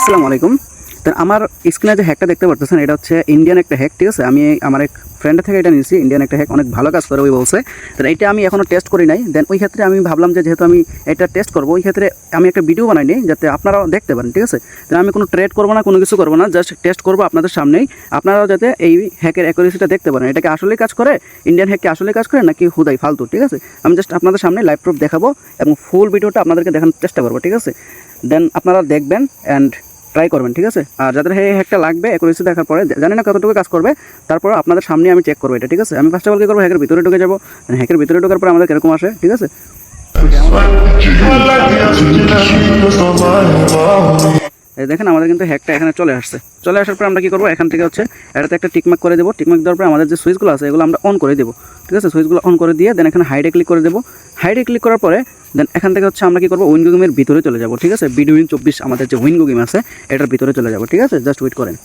আসসালামু আলাইকুম। তো আমার স্ক্রিনে যে হ্যাকটা দেখতে পাচ্ছেন এটা হচ্ছে ইন্ডিয়ান একটা হ্যাক, ঠিক আছে। আমি আমার এক ফ্রেন্ডের থেকে এটা নিয়েছি। ইন্ডিয়ান একটা হ্যাক, অনেক ভালো কাজ করে ওই বলছে। তো এটা আমি এখনও টেস্ট করি নাই। দেন ওই ক্ষেত্রে আমি ভাবলাম যে যেহেতু আমি এটা টেস্ট করবো, ওই ক্ষেত্রে আমি একটা ভিডিও বানাই নিই যাতে আপনারাও দেখতে পারেন, ঠিক আছে। তো আমি কোনো ট্রেড করবো না, কোনো কিছু করবো না, জাস্ট টেস্ট করবো আপনাদের সামনেই। আপনারাও যাতে এই হ্যাকের অ্যাকুরেসিটা দেখতে পারেন, এটাকে আসলেই কাজ করে, ইন্ডিয়ান হ্যাককে আসলেই কাজ করে নাকি হুদাই ফালতু, ঠিক আছে। আমি জাস্ট আপনাদের সামনে লাইভ প্রুফ দেখাবো এবং ফুল ভিডিওটা আপনাদেরকে দেখানোর চেষ্টা করবো, ঠিক আছে। দেন আপনারা দেখবেন অ্যান্ড ট্রাই করবেন, ঠিক আছে। আর যাদের হ্যাকটা লাগবে অ্যাকুরেসি দেখার পরে, জানি না কতটুকু কাজ করবে, তারপর আপনাদের সামনে আমি চেক করবো এটা, ঠিক আছে। আমি ফার্স্ট অফ অল কী করবো, হ্যাকের ভিতরে ঢুকে যাবো। হ্যাকের ভিতরে ঢোকার পরে আমাদের কীরকম আসে, ঠিক আছে। দেখেন আমাদের কিন্তু হ্যাকটা এখানে চলে আসছে। চলে আসার পর আমরা কী করবো, এখান থেকে হচ্ছে এটাতে একটা টিকমার্ক করে দেবো। টিকমার্ক দেওয়ার পরে আমাদের যে সুইচগুলো আছে এগুলো আমরা অন করে দেবো, ঠিক আছে। সুইচগুলো অন করে দিয়ে দেন এখানে হাইডে ক্লিক করে দেবো। হাইডে ক্লিক করার পরে দেন এখান থেকে হচ্ছে আমরা কী করবো, উইন্ডো গেমের ভিতরে চলে যাবো, ঠিক আছে। বিডুইন 24 আমাদের যে উইন্ডো গেম আছে এটার ভিতরে চলে যাবো, ঠিক আছে। জাস্ট ওয়েট করেন।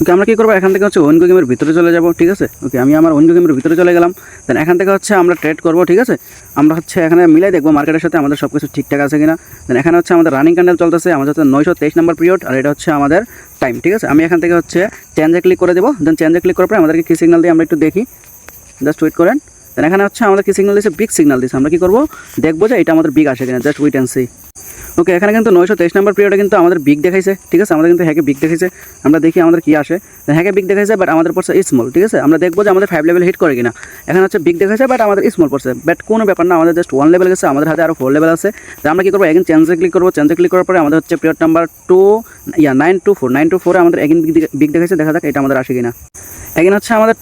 ওকে, আমরা কী করবো, এখান থেকে হচ্ছে উইন্ডো গেমের ভিতরে চলে যাবো, ঠিক আছে। ওকে, আমি আমার উইন্ডো গেমের ভিতরে চলে গেলাম। দেন এখান থেকে হচ্ছে আমরা ট্রেড করবো, ঠিক আছে। আমরা হচ্ছে এখানে মিলাই দেখবো মার্কেটের সাথে আমাদের সব কিছু ঠিকঠাক আছে কিনা। দেন এখানে হচ্ছে আমাদের রানিং ক্যান্ডেল চলতেছে, আমাদের হচ্ছে 923 নম্বর পিরিয়ড, আর এটা হচ্ছে আমাদের টাইম, ঠিক আছে। আমি এখান থেকে হচ্ছে চেঞ্জে ক্লিক করে দেবো। দেন চেঞ্জে ক্লিক করার পরে আমাদেরকে কী সিগনাল দিয়ে আমরা একটু দেখি, জাস্ট ওয়েট করেন। দেন এখানে হচ্ছে আমাদের কী সিগনাল দিয়েছে, বিগ সিগনাল দিয়েছে। আমরা কী করবো, দেখবো যে এটা আমাদের বিগ আসে কিনা, জাস্ট ওয়েট অ্যান্ড সি। ওকে, এখানে কিন্তু 923 নম্বর পিরিয়ডে কিন্তু আমাদের বিগ দেখাইছে, ঠিক আছে। আমাদের কিন্তু হ্যাকে বিগ দেখাইছে, আমরা দেখি আমাদের কী আসে। হ্যাকে বিগ দেখাইছে বাট আমাদের পড়ছে স্মল, ঠিক আছে। আমরা দেখবো যে আমাদের 5 লেভেল হিট করে কিনা। এখানে হচ্ছে বিগ দেখাইছে বাট আমাদের স্মল পড়ছে, বাট কোনো ব্যাপার না, আমাদের জাস্ট 1 লেভেল গেছে, আমাদের হাতে আরও 4 লেভেল আছে। তো আমরা কী করবো, এখন চেঞ্জে ক্লিক করবো। চেঞ্জে ক্লিক করার পরে আমাদের হচ্ছে পিরিয়ড নাম্বার 924 আমাদের এখন বিগ দেখাইছে, দেখা যাক এটা আমাদের আসে কিনা। এখানে হচ্ছে আমাদের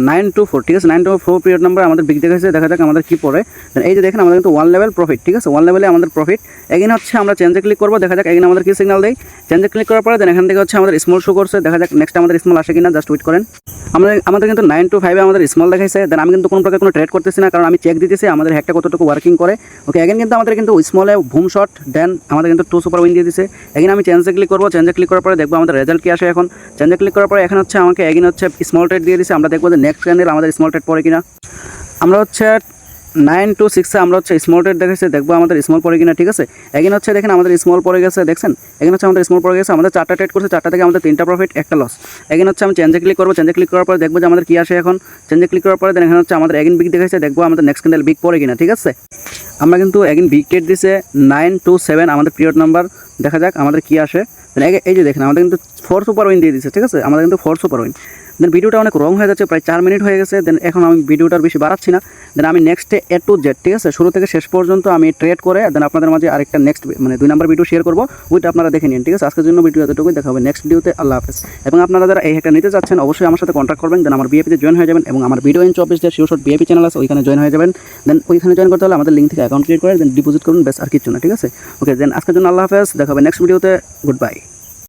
924, ঠিক আছে। 924 পিরিয়ড নাম্বার আমাদের বিগ দেখাইছে, দেখা যাক আমাদের কী পড়ে। এই যে দেখেন আমাদের কিন্তু 1 লেভেল প্রফিট, ঠিক আছে। 1 লেভেলে আমাদের প্রফিট। এখানে হচ্ছে আমরা চেঞ্জে ক্লিক করবো, দেখা যাক এখানে আমাদের কী সিগনাল দেয়। চেঞ্জে ক্লিক করার পরে দেন এখান থেকে হচ্ছে আমাদের স্মল শো করছে, দেখা যাক নেক্সট আমাদের স্মল আসে কিনা, জাস্ট ওয়েট করেন। আমাদের কিন্তু 925 আমাদের স্মল দেখাইছে। দেন আমি কিন্তু কোনো প্রকার কোনো ট্রেড করতেছি না, কারণ আমি চেক দিতেছি আমাদের হ্যাকটা কতটুকু ওয়ার্কিং করে। ওকে, এখানে কিন্তু আমাদের কিন্তু স্মলে বুম শট, দেন আমাদের কিন্তু 2 সুপার উইন দিয়ে দিছে। এখানে আমি চেঞ্জে ক্লিক করবো। চেঞ্জে ক্লিক করার পরে দেখবো আমাদের রেজাল্ট কী আসে। এখন চেঞ্জে ক্লিক করার পরে এখানে হচ্ছে আমাকে এখানে হচ্ছে স্মল ট্রেড দিয়ে দিছে। আমরা দেখবো যে নেক্সট ক্যান্ডেল আমাদের স্মল ট্রেড পড়ে কিনা। আমরা হচ্ছে 926 আমরা হচ্ছে স্মল ট্রেড দেখেছি, দেখবো আমাদের স্মল পড়ে কিনা, ঠিক আছে। এখানে হচ্ছে দেখেন আমাদের স্মল পড়ে গেছে, দেখছেন এখানে হচ্ছে আমাদের স্মল পড়ে গেছে। আমাদের 4টা ট্রেড করছে, 4টা থেকে আমাদের 3টা প্রফিট, 1টা লস। এখানে হচ্ছে আমি চেঞ্জে ক্লিক করবো। চেঞ্জে ক্লিক করার পরে দেখবো যে আমাদের কী আসে। এখন চেঞ্জে ক্লিক করার পরে দেন এখানে হচ্ছে আমাদের এগেন বিগ দেখাইছে, দেখবো আমাদের নেক্সট ক্যান্ডেল বিগ পড়ে কিনা, ঠিক আছে। আমরা কিন্তু এগেন বিগ ট্রেড দিছে 927 আমাদের পিরিয়ড নাম্বার, দেখা যাক আমাদের কী আসে। এই যে দেখেন আমাদের কিন্তু 4 সুপার উইন দিয়ে দিচ্ছে, ঠিক আছে। আমাদের কিন্তু 4 সুপার উইন। দেন ভিডিওটা অনেক রং হয়ে যাচ্ছে, প্রায় 4 মিনিট হয়ে গেছে। দেন এখন আমি ভিডিওটার বেশি বাড়াচ্ছি না। দেন আমি নেক্সটে A to Z, ঠিক আছে, শুরু থেকে শেষ পর্যন্ত আমি ট্রেড করে দেন আপনাদের মাঝে আরেকটা নেক্সট 2 নম্বর ভিডিও শেয়ার করবো, ওইটা আপনারা দেখে নিন, ঠিক আছে। আজকের জন্য ভিডিও এতটুকুই, দেখা হবে নেক্সট ভিডিওতে। আল্লাহ হাফেজ। এবং আপনারা যারা এই হ্যাকটা নিতে চাচ্ছেন অবশ্যই আমার সাথে কন্ট্যাক্ট করবেন। দেন আমার বিএপিতে জয়েন হয়ে যাবেন এবং আমার বিডুইন 24 যে শিওর শট বিএপি চ্যানেল আছে ওইখানে জয়েন হয়ে যাবেন। দেন ওইখানে জয়েন করতে হলে আমাদের লিঙ্ক থেকে অ্যাকাউন্ট ক্রিয়েট করে দেন ডিপোজিট করুন, বেশ আর কিছু না, ঠিক আছে। ওকে, দেন আজকের জন্য আল্লাহ হাফেজ, দেখা হবে নেক্সট ভিডিওতে। Good bye.